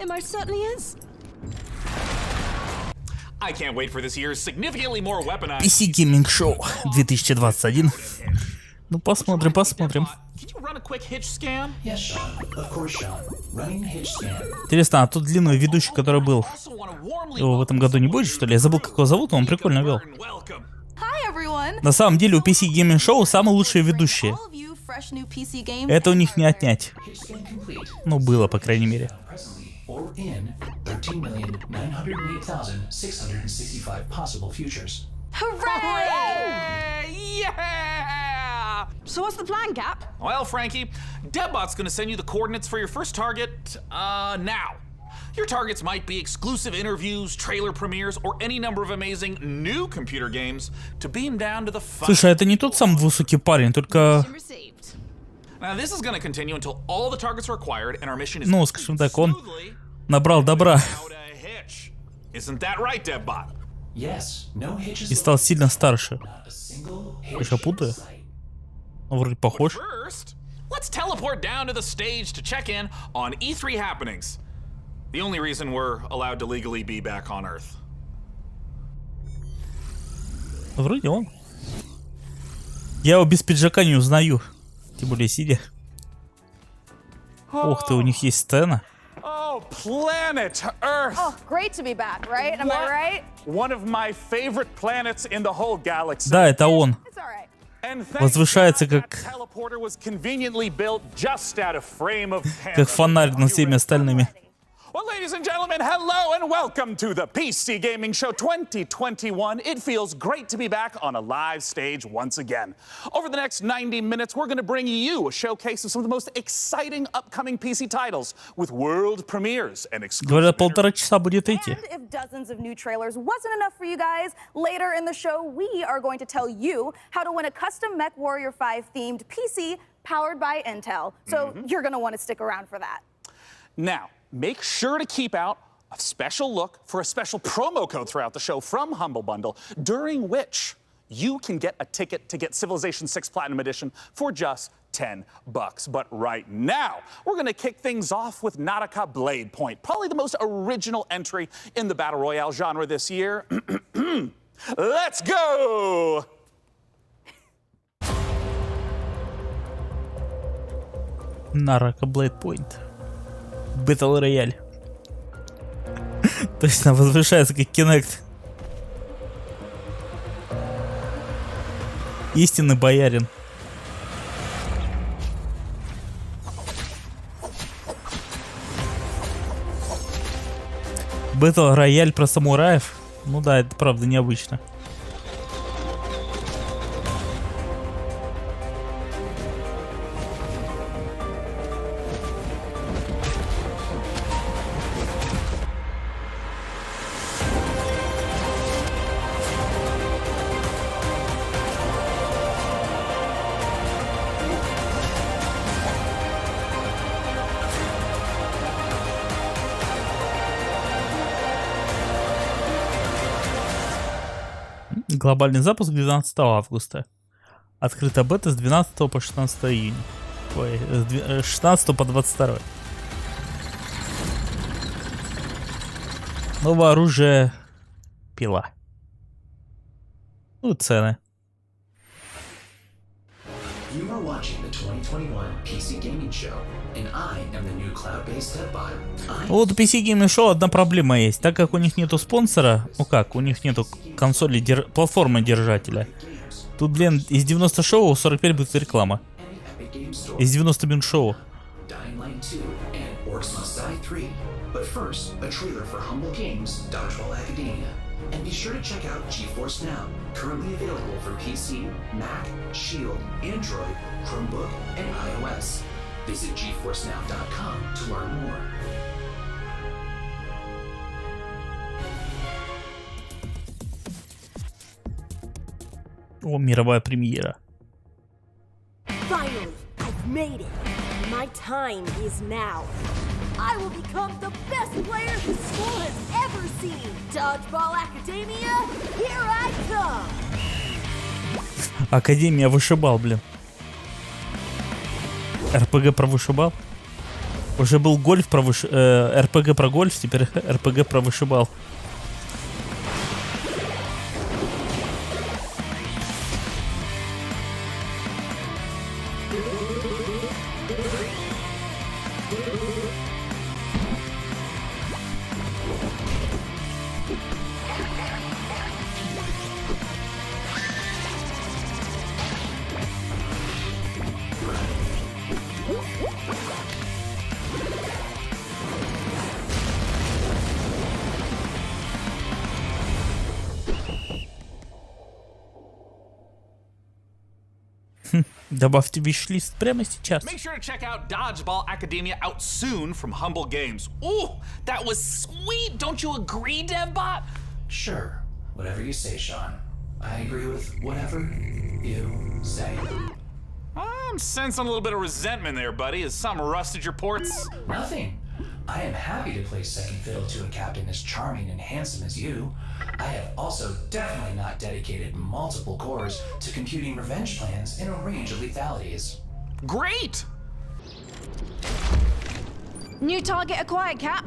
It most certainly is. I can't wait for this year's significantly more weaponized. PC Gaming Show 2021. Ну посмотрим. Can you run a quick hitch scan? Yes, Sean. Of course, Sean. Running hitch scan. Интересно, а тот длинный ведущий, который был, Also wanna warmly его в этом году не будет, что ли? Я забыл, как его зовут, но он прикольно вел. welcome. Hi everyone. На самом деле у PC Gaming Show самые лучшие ведущие. All of you fresh new PC games. Это у них не отнять. Hitch scan complete. Ну, было, по крайней мере. Presently, or in 13,908,665 possible futures. Hooray! Yeah! So what's the plan, Gap? Well, Frankie, Debbot's gonna send you the coordinates for your first target, now. Your targets might be exclusive interviews, trailer premieres, or any number of amazing new computer games to beam down to the fun. Слушай, а это не тот самый высокий парень, только... Received. Now, this is gonna continue until all the targets are acquired and our mission is Ну, скажем так, он smoothly набрал добра out a hitch. Isn't that right, Debbot? Yes, no hitches. и стал сильно старше. Not a single Я hitch путаю? in sight. Ну, вроде похож. First, let's teleport down to the stage to check in on E3 happenings. The only reason we're allowed to legally be back on Earth. Вроде он. Я его без пиджака не узнаю. Тем более сидя. Ух ты, у них есть сцена. Oh, planet Earth! Oh, great to be back, right? Am I right? One of my favorite planets in the whole galaxy. Да, это он. It's all right. And thank Возвышается God that как- teleporter was conveniently built just out of frame of Как фонарь над всеми остальными. Well, ladies and gentlemen, hello and welcome to the PC Gaming Show 2021. It feels great to be back on a live stage once again. Over the next 90 minutes, we're going to bring you a showcase of some of the most exciting upcoming PC titles with world premieres and exclusive Говорят, полтора часа будет идти. And if dozens of new trailers wasn't enough for you guys, later in the show, we are going to tell you how to win a custom MechWarrior 5 themed PC powered by Intel. So you're going to want to stick around for that. Now, make sure to keep out a special look for a special promo code throughout the show from Humble Bundle, during which you can get a ticket to get Civilization 6 Platinum Edition for just $10. But right now, we're going to kick things off with Nautica Blade Point, probably the most original entry in the Battle Royale genre this year. Let's go! Nautica Blade Point. Battle Royale. То есть она возвышается как Kinect. Истинный боярин. Battle Royale про самураев. Ну да, это правда необычно. Глобальный запуск 12 августа. Открыта бета с 12 по 16 июня. Ой, с 16 по 22. Новое оружие. Пила. Ну, цены. You are watching the 2021 PC Gaming Show, and I am the new cloud-based Debbot. Вот у PC Gaming Show одна проблема есть. Так как у них нету спонсора, ну как, у них нету консоли, платформы держателя. Тут, блин, из 90 шоу 45 будет реклама. Epic Game Store, Из 90 минут шоу. Dying Light 2, and Orcs Must Die 3. But first, a trailer for Humble Games, Dodgeball Academia. And be sure to check out GeForce Now, currently available for PC, Mac, Shield, Android, Chromebook, and iOS. Visit GeForceNow.com to learn more. О, мировая премьера. Finally, I've made it. My time is now. I will become the best player this school has ever seen. Dodgeball Academia, here I come. Академия вышибал, блин. РПГ про вышибал. Уже был гольф про РПГ про гольф, теперь РПГ про вышибал. Добавьте виш-лист прямо сейчас. Make sure to check out Dodgeball Academia out soon from Humble Games. Ooh, that was sweet. Don't you agree, DevBot? Sure, whatever you say, Sean. I agree with whatever you say. I'm sensing a little bit of resentment there, buddy. Has something rusted your ports? Nothing. I am happy to play second fiddle to a captain as charming and handsome as you. I have also definitely not dedicated multiple cores to computing revenge plans in a range of lethalities. Great! New target acquired, Cap.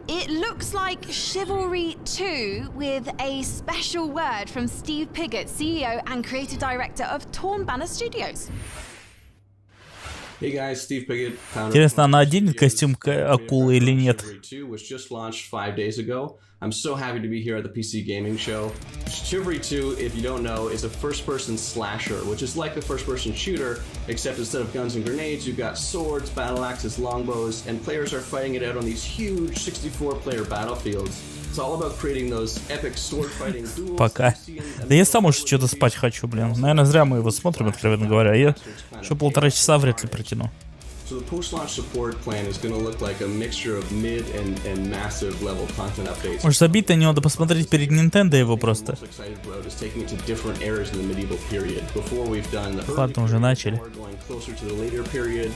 It looks like Chivalry 2 with a special word from Steve Piggott, CEO and creative director of Torn Banner Studios. Hey guys, Steve Piggott, founder Интересно, of она оденет костюм акулы или нет? Chivalry 2 was just launched 5 days ago. I'm so happy to be here at the PC Gaming Show. Chivalry 2, if you don't know, is a first-person slasher, which is like a first-person shooter, except instead of guns and grenades, you've got swords, battle axes, longbows, and players are fighting it out on these huge 64-player battlefields. It's all about creating those epic sword-fighting duels. Пока. Да я сам уже что-то спать хочу, блин. Наверное, зря мы его смотрим, откровенно говоря. Я еще 1,5 часа вряд ли протяну. So the post-launch support plan is going to look like a mixture of mid and massive level content updates. Может, забить на него, надо посмотреть перед Nintendo его просто. Most excited about is taking it to different eras in the medieval period. Before we've done the early Ладно, уже начали. we're going closer to the later period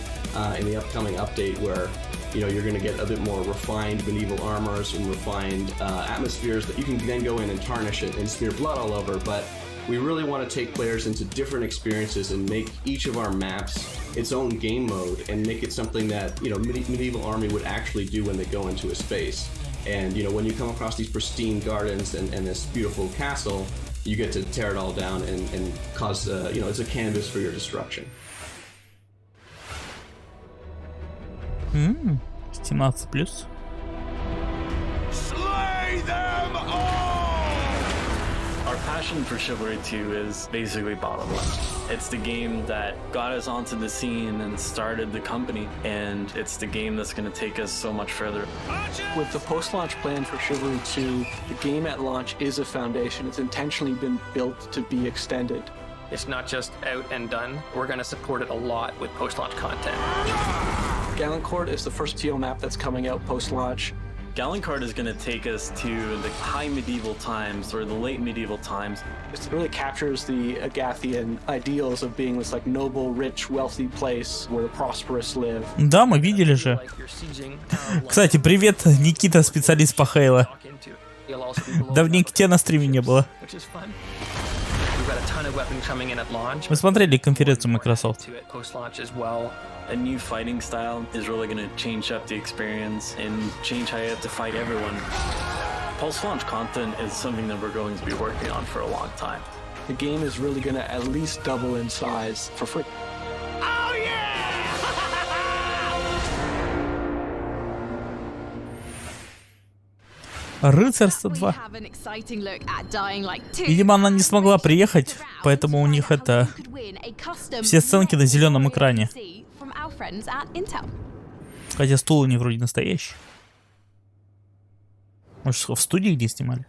in the upcoming update where you're going to get a bit more refined medieval armors and refined atmospheres that you can then go in and tarnish it and smear blood all over. But we really want to take players into different experiences and make each of our maps its own game mode and make it something that medieval army would actually do when they go into a space. And when you come across these pristine gardens and this beautiful castle, you get to tear it all down and cause it's a canvas for your destruction. 17+. Slay them all! Our passion for Chivalry 2 is basically bottom line. It's the game that got us onto the scene and started the company, and it's the game that's going to take us so much further. With the post-launch plan for Chivalry 2, the game at launch is a foundation. It's intentionally been built to be extended. It's not just out and done. We're going to support it a lot with post-launch content. Gallancourt is the first TO map that's coming out post-launch. Gallancourt is going to take us to the high medieval times or the late medieval times. It really captures the Agathian ideals of being this noble, rich, wealthy place where the prosperous live. Да, мы видели же. Кстати, привет, Никита, специалист по Хейло. Давненько тебя на стриме не было. Мы смотрели конференцию Microsoft. A new fighting style is really going to change up the experience and change how you have to fight everyone. Post-launch content is something that we're going to be working on for a long time. The game is really going to at least double in size for free. Oh yeah! Рыцарство 2. Видимо, она не смогла приехать, поэтому у них это... Все сценки на зеленом экране. Хотя стул у них вроде настоящий. Может, в студии где снимали?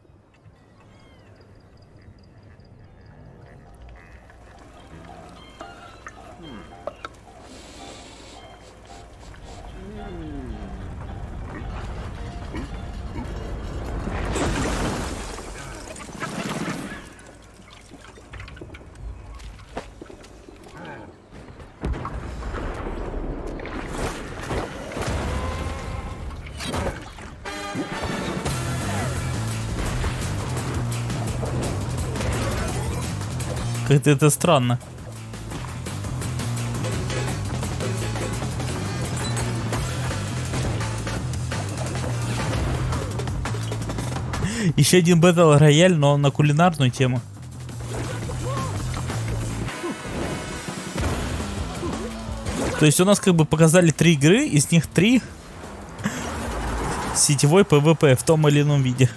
Как-то это странно. Еще один Battle Royale, но на кулинарную тему. То есть у нас как бы показали 3 игры, из них 3 сетевой PvP в том или ином виде.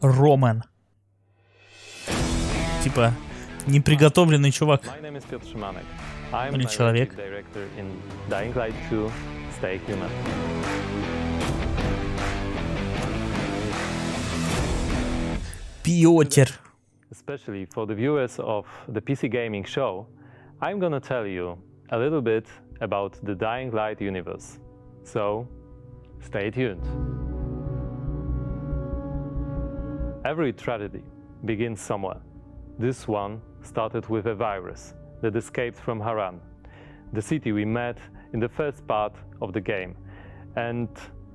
Роман. Типа, неприготовленный чувак. Или человек. Пьотер. Especially for the viewers of the PC Gaming Show, I'm gonna tell you a little bit about the Dying Light universe. So, stay tuned. Every tragedy begins somewhere. This one started with a virus that escaped from Haran, the city we met in the first part of the game, and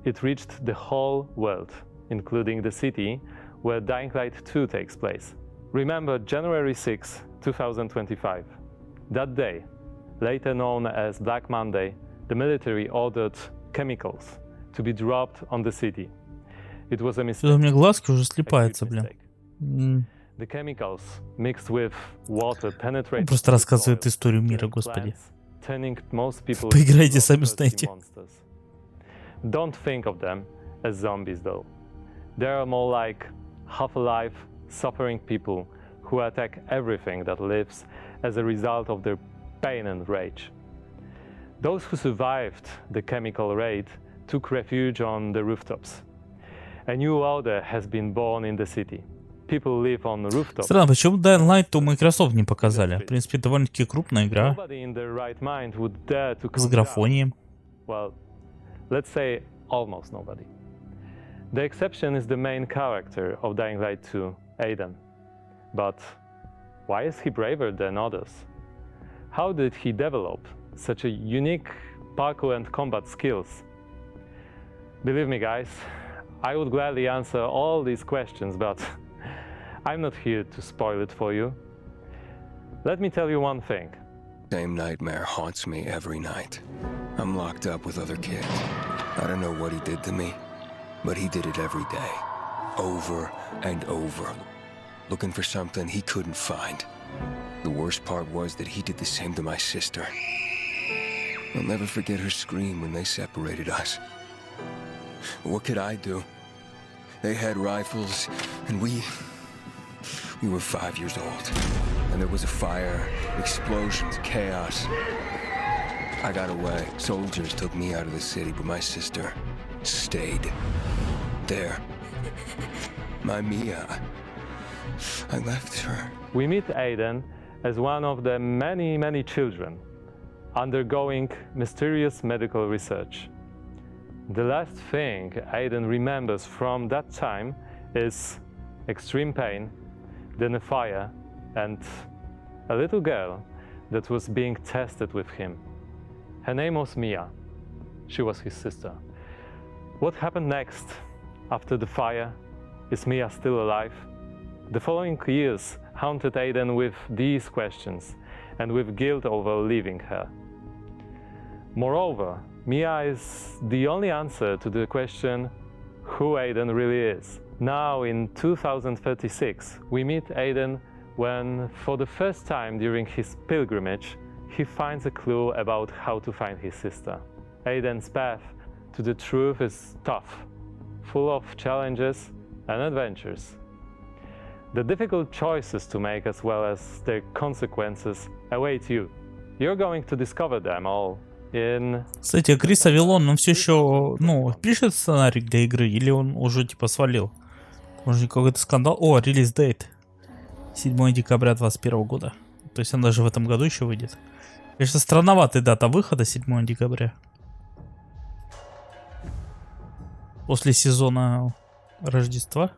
it reached the whole world, including the city where Dying Light 2 takes place. Remember January 6, 2025. That day, later known as Black Monday, the military ordered chemicals to be dropped on the city. It was a mistake. У меня глазки уже слипаются, блин. The chemicals mixed with water penetrated. Просто рассказывает историю мира, господи. Turning most people. Поиграйте, сами узнаете. Don't think of them as zombies, though. They are more like half-alive, suffering people who attack everything that lives as a result of their pain and rage. Those who survived the chemical raid took refuge on the rooftops. A new order has been born in the city. People live on rooftops. Странно, почему Dying Light у Microsoft не показали? В принципе, довольно-таки крупная игра. С графонием. Well, let's say almost nobody. The exception is the main character of Dying Light 2, Aiden. But why is he braver than others? How did he develop such a unique parkour and combat skills? Believe me, guys, I would gladly answer all these questions, but I'm not here to spoil it for you. Let me tell you one thing. Same nightmare haunts me every night. I'm locked up with other kids. I don't know what he did to me, but he did it every day, over and over, looking for something he couldn't find. The worst part was that he did the same to my sister. I'll never forget her scream when they separated us. What could I do? They had rifles, and we were 5 years old. And there was a fire, explosions, chaos. I got away. Soldiers took me out of the city, but my sister stayed there. My Mia. I left her. We meet Aiden as one of the many, many children undergoing mysterious medical research. The last thing Aiden remembers from that time is extreme pain, then a fire, and a little girl that was being tested with him. Her name was Mia. She was his sister. What happened next after the fire? Is Mia still alive? The following years haunted Aiden with these questions and with guilt over leaving her. Moreover, Mia is the only answer to the question who Aiden really is. Now in 2036, we meet Aiden when, for the first time during his pilgrimage, he finds a clue about how to find his sister. Aiden's path to the truth is tough, full of challenges and adventures. The difficult choices to make as well as their consequences await you. You're going to discover them all in... Кстати, Крис Авилон, он все еще, пишет сценарий для игры, или он уже типа свалил? Может, какой-то скандал? О, релиз дейт. 7 декабря 2021 года. То есть он даже в этом году еще выйдет. Конечно, странноватая дата выхода, 7 декабря. После сезона Рождества.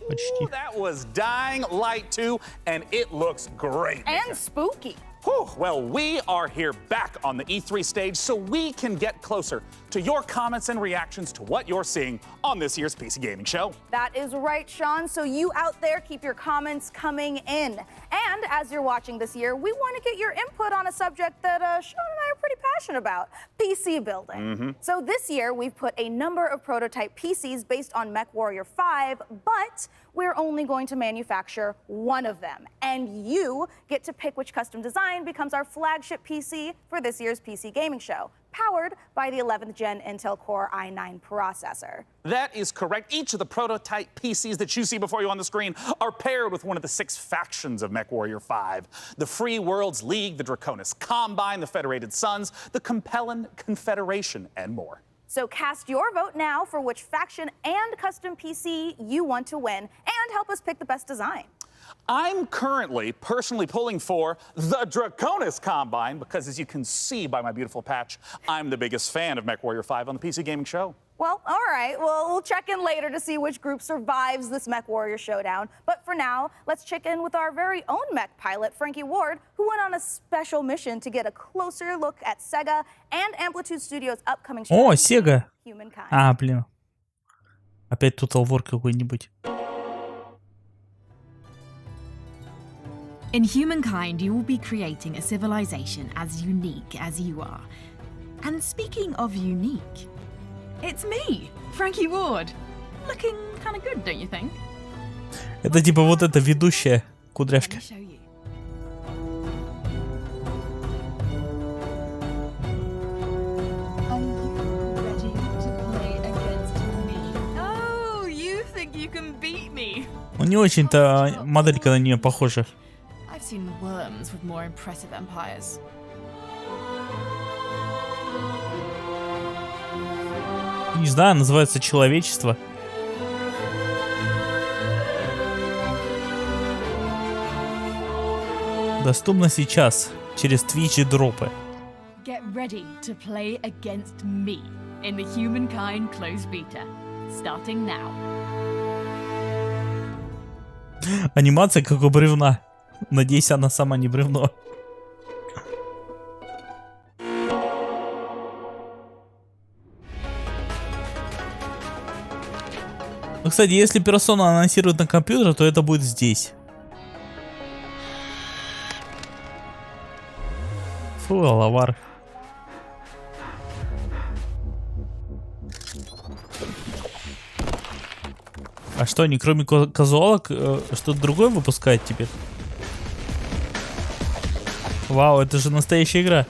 Почти. That was Dying Light 2, and it looks great. And spooky. Whew. Well, we are here back on the E3 stage so we can get closer to your comments and reactions to what you're seeing on this year's PC Gaming Show. That is right, Sean. So you out there, keep your comments coming in. And as you're watching this year, we want to get your input on a subject that Sean and I are pretty passionate about, PC building. So this year, we've put a number of prototype PCs based on MechWarrior 5, but we're only going to manufacture one of them. And you get to pick which custom design becomes our flagship PC for this year's PC Gaming Show, powered by the 11th Gen Intel Core i9 processor. That is correct. Each of the prototype PCs that you see before you on the screen are paired with one of the 6 factions of MechWarrior 5. The Free Worlds League, the Draconis Combine, the Federated Sons, the Compellin Confederation, and more. So cast your vote now for which faction and custom PC you want to win, and help us pick the best design. I'm currently personally pulling for the Draconis Combine because, as you can see by my beautiful patch, I'm the biggest fan of MechWarrior 5 on the PC Gaming Show. Well, all right. Well, we'll check in later to see which group survives this MechWarrior showdown. But for now, let's check in with our very own mech pilot, Frankie Ward, who went on a special mission to get a closer look at Sega and Amplitude Studios' upcoming show. О, Sega. Humankind. А, блин. Опять Total War какой-нибудь. In Humankind, you will be creating a civilization as unique as you are. And speaking of unique, it's me, Frankie Ward. Looking kind of good, don't you think? Это типа вот эта ведущая кудряшка. Let me show you. Are you ready to play against me? Oh, you think you can beat me? Ну не очень-то моделька на нее похожа. I've seen worms with more impressive empires. Не знаю, называется человечество. Доступно сейчас через Twitch и дропы. Get ready to play against me in the Humankind closed beta, starting now. Анимация как у бревна. Надеюсь, она сама не бревно. Ну, кстати, если персона анонсируют на компьютер, то это будет здесь. Фу, Алавар. А что, они кроме казуалок что-то другое выпускают теперь? Вау, это же настоящая игра.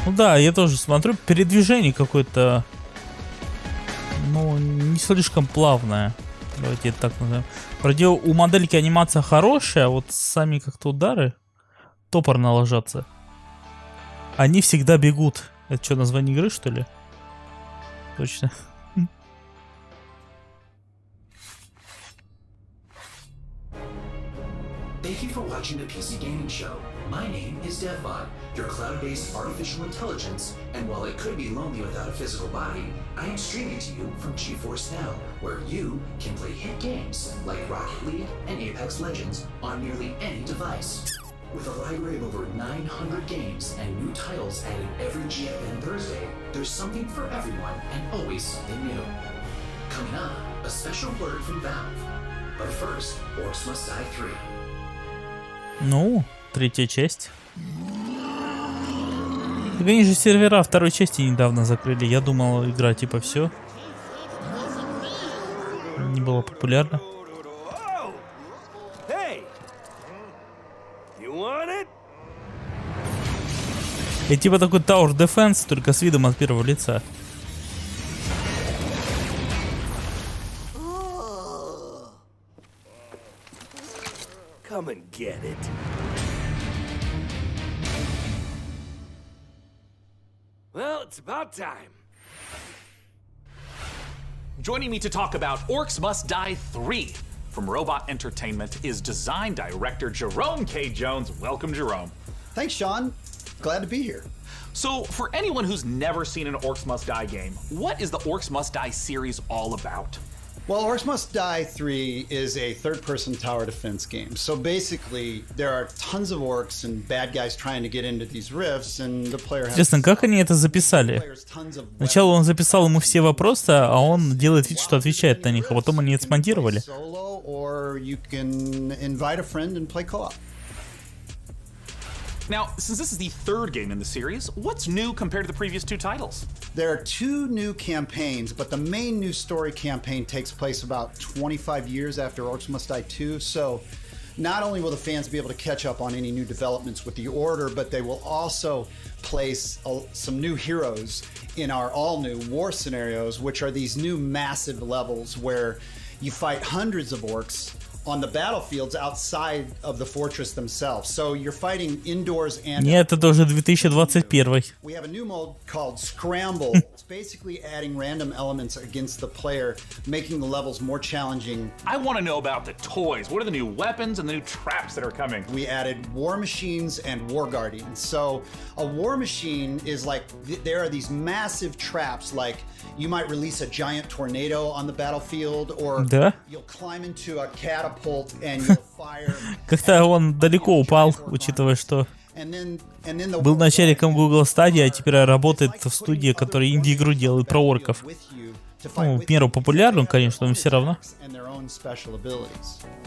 Ну да, я тоже смотрю, передвижение какое-то, ну, не слишком плавное. Давайте это так назовем. Вроде у модельки анимация хорошая, а вот сами как-то удары топорно ложатся. Они всегда бегут. Это что, название игры, что ли? Точно. Thank you for watching the PC Gaming Show. My name is DevBot, your cloud-based artificial intelligence, and while it could be lonely without a physical body, I am streaming to you from GeForce Now, where you can play hit games like Rocket League and Apex Legends on nearly any device. With a library of over 900 games and new titles added every GFN Thursday, there's something for everyone and always something new. Coming up, a special word from Valve. But first, Orcs Must Die 3. Ну, третья часть. Так они же сервера второй части недавно закрыли. Я думал, игра типа все. Не было популярна. Hey! You want it? И типа такой Tower Defense, только с видом от первого лица. Come and get it. Well, it's about time. Joining me to talk about Orcs Must Die 3 from Robot Entertainment is design director Jerome K. Jones. Welcome, Jerome. Thanks, Sean. Glad to be here. So, for anyone who's never seen an Orcs Must Die game, what is the Orcs Must Die series all about? Well, Orcs Must Die 3 is a third-person tower defense game. So basically, there are tons of orcs and bad guys trying to get into these rifts, and the player has... Интересно, как они это записали? Сначала он записал ему все вопросы, а он делает вид, что отвечает на них, а потом они это смонтировали. Or you can invite a friend and play co-op. Now, since this is the third game in the series, what's new compared to the previous two titles? There are 2 new campaigns, but the main new story campaign takes place about 25 years after Orcs Must Die 2, so not only will the fans be able to catch up on any new developments with the Order, but they will also place some new heroes in our all-new war scenarios, which are these new massive levels where you fight hundreds of orcs on the battlefields outside of the fortress themselves. So you're fighting indoors and... Нет, это уже 2021. We have a new mode called Scramble. It's basically adding random elements against the player, making the levels more challenging. I want to know about the toys. What are the new weapons and the new traps that are coming? We added war machines and war guardians. So a war machine is like, there are these massive traps, like you might release a giant tornado on the battlefield, or you'll climb into a catapult and you'll fire. Как-то он далеко упал, учитывая, что был начальником Google Stadia, а теперь работает в студии, которая инди-игру делает про орков. Ну, в меру популярную, конечно, но все равно.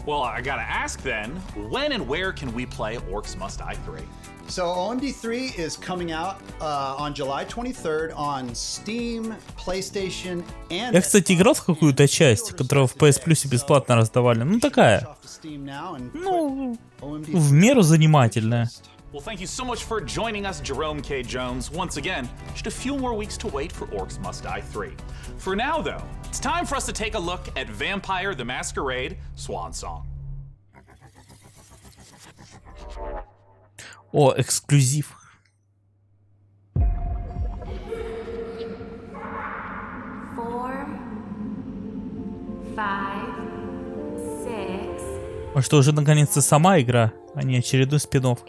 Well, I gotta ask then, when and where can we play Orcs Must Die 3? So OMD 3 is coming out on July 23rd on Steam, PlayStation, and... Я, кстати, играл в какую-то часть, которую в PS Plus бесплатно раздавали. Ну, такая. Ну, в меру занимательная. Well, thank you so much for joining us, Jerome K. Jones. Once again, just a few more weeks to wait for Orcs Must Die 3. For now, though, it's time for us to take a look at Vampire the Masquerade Swan Song. О, эксклюзив. А что, уже наконец-то сама игра, а не очередной спин-офф?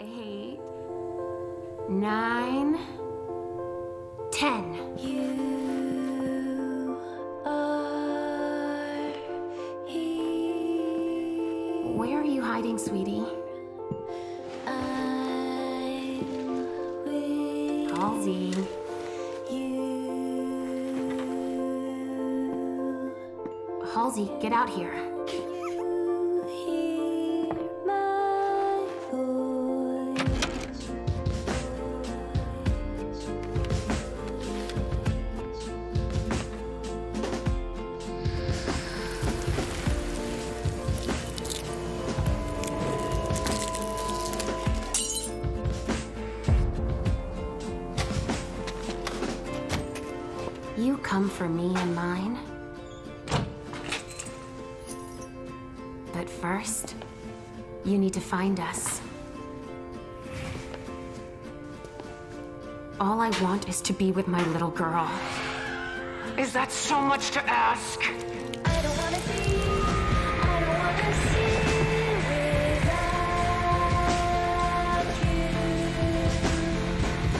9, 10. Where are you hiding, sweetie? Halsey. Halsey, get out here. You come for me and mine. But first, you need to find us. All I want is to be with my little girl. Is that so much to ask?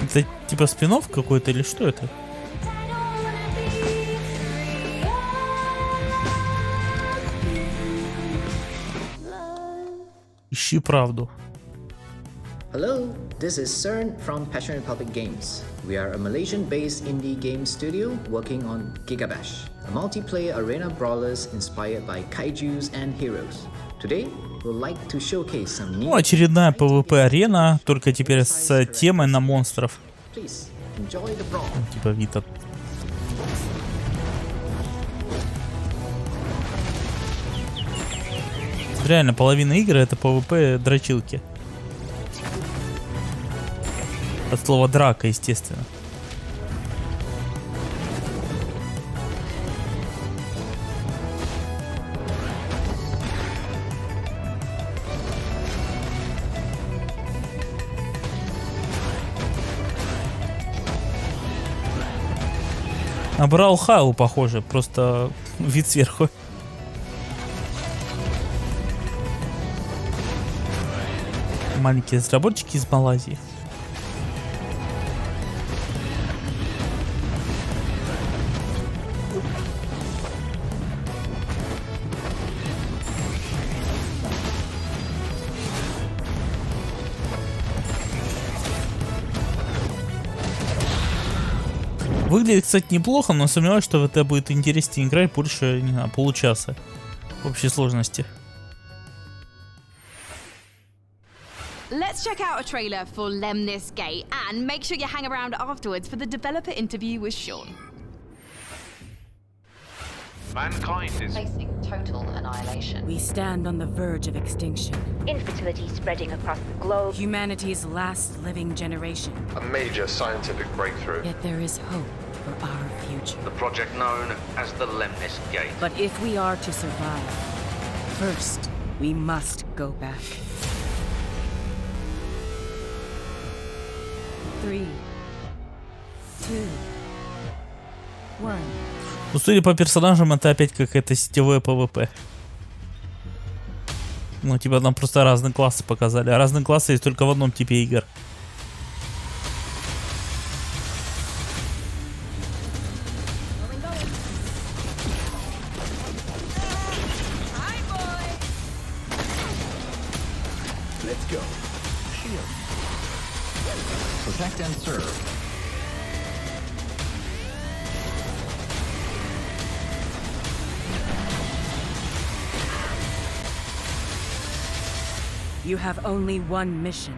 Это типа спин-офф какой-то или что это? Ищи правду. Hello, this is CERN from Passion Republic Games. We are a Malaysian-based indie game studio working on Gigabash, a multiplayer arena brawlers inspired by kaijus and heroes. Today, we'd like to showcase some new... Ну, очередная PvP-арена, только теперь с темой на монстров. Please, enjoy the brawl. Типа Вита. реально половина игры это PvP дрочилки. От слова драка, естественно. На Браухайлу похоже, просто вид сверху. Маленькие разработчики из Малайзии. Выглядит, кстати, неплохо, но сомневаюсь, что в это будет интереснее играть больше, не знаю, получаса в общей сложности. Let's check out a trailer for Lemnis Gate and make sure you hang around afterwards for the developer interview with Sean. Mankind is facing total annihilation. We stand on the verge of extinction. Infertility spreading across the globe. Humanity's last living generation. a major scientific breakthrough. Yet there is hope for our future. The project known as the Lemnis Gate. But if we are to survive, first we must go back. 3, 2, 1. Ну, судя по персонажам, это опять какая-то сетевое PvP. Ну, типа нам просто разные классы показали. А разные классы есть только в одном типе игр. Let's go. Shield. Protect and serve. You have only one mission.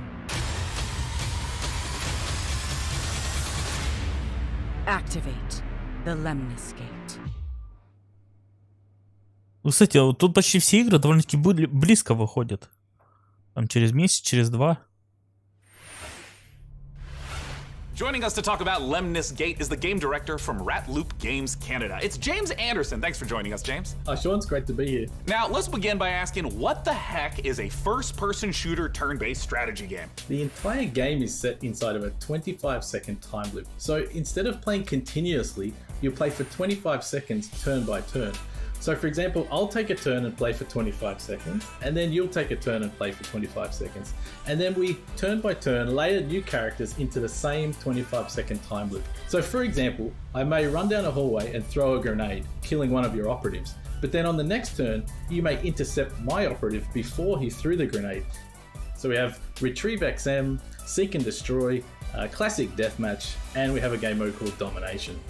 Activate the Lemnis Gate. Ну, кстати, вот тут почти все игры довольно-таки близко выходят. Там через месяц, через два. Joining us to talk about Lemnis Gate is the game director from Ratloop Games Canada. It's James Anderson. Thanks for joining us, James. Sean, it's great to be here. Now, let's begin by asking, what the heck is a first-person shooter turn-based strategy game? The entire game is set inside of a 25-second time loop. So instead of playing continuously, you'll play for 25 seconds turn by turn. So for example, I'll take a turn and play for 25 seconds, and then you'll take a turn and play for 25 seconds. And then we, turn by turn, layer new characters into the same 25-second time loop. So for example, I may run down a hallway and throw a grenade, killing one of your operatives. But then on the next turn, you may intercept my operative before he threw the grenade. So we have Retrieve XM, Seek and Destroy, Classic Deathmatch, and we have a game mode called Domination.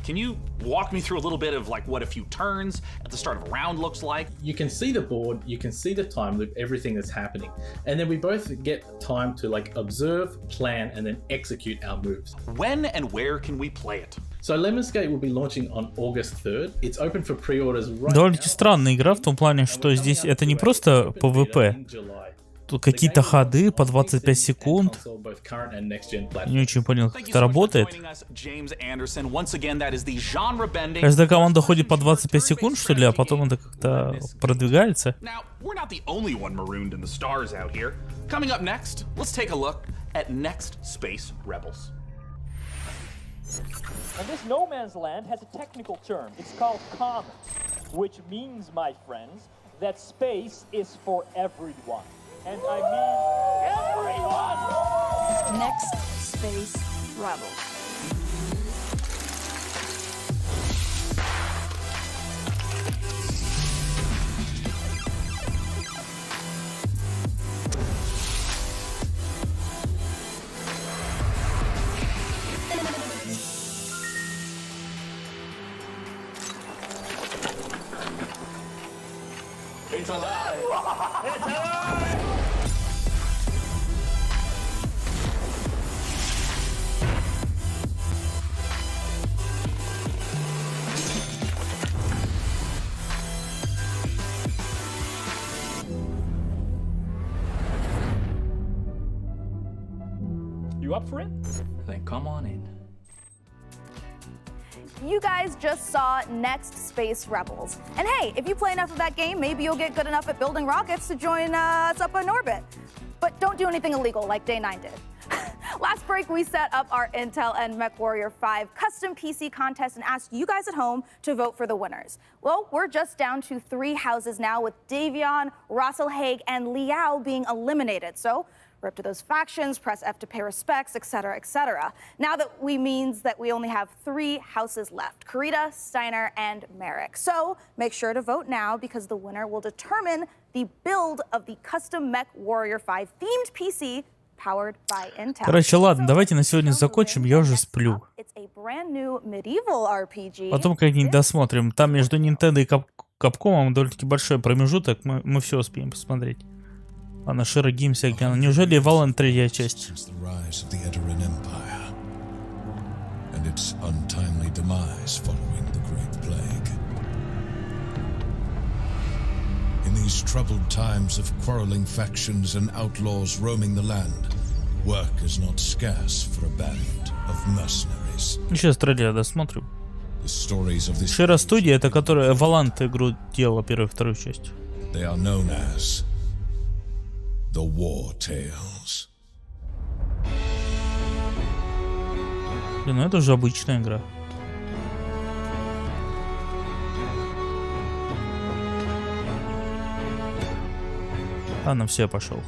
Can you walk me through a little bit of like what a few turns at the start of a round looks like? You can see the board, you can see the time loop, everything that's happening. And then we both get time to like observe, plan, and then execute our moves. When and where can we play it? So Lemnis Gate will be launching on August 3rd. It's open for pre-orders right Довольно-таки странная игра в том плане, что здесь это не просто PvP. Тут какие-то ходы по 25 секунд. Не очень понял, как это работает. Каждая команда ходит по 25 секунд, что ли, а потом это как-то продвигается. And this no man's land has a technical term. It's called commons, which means, my friends, that space is for everyone. And I mean everyone! Next Space Rebels. It's alive! It's alive! you up for it? Then come on in. You guys just saw Next Space Rebels. And hey, if you play enough of that game, maybe you'll get good enough at building rockets to join us up in orbit. But don't do anything illegal like Day 9 did. Last break, we set up our Intel and MechWarrior 5 custom PC contest and asked you guys at home to vote for the winners. Well, we're just down to 3 houses now, with Davion, Russell Haig, and Liao being eliminated. So rip to those factions, press F to pay respects, etc., etc. Now that means that we only have 3 houses left: Kurita, Steiner, and Merrick. So make sure to vote now, because the winner will determine the build of the custom MechWarrior 5 themed PC powered by Intel. Короче, ладно, давайте на сегодня закончим, я уже сплю. It's a brand new medieval RPG. Потом как-нибудь досмотрим. Там между Nintendo и Capcom довольно-таки большой промежуток, мы все успеем посмотреть. Ладно, Shira Games я гляну. Неужели Valorant 3-я часть? And its untimely demise following the Great Plague. In these troubled times of quarreling factions and outlaws roaming the land, work is not scarce for a band of mercenaries. Сейчас трейлер досмотрим. The stories of this Shira Studio, это которая Valorant игру делала первую и вторую часть. They are known as the War Tales. Блин, ну это уже обычная игра. Ладно, все, я пошел.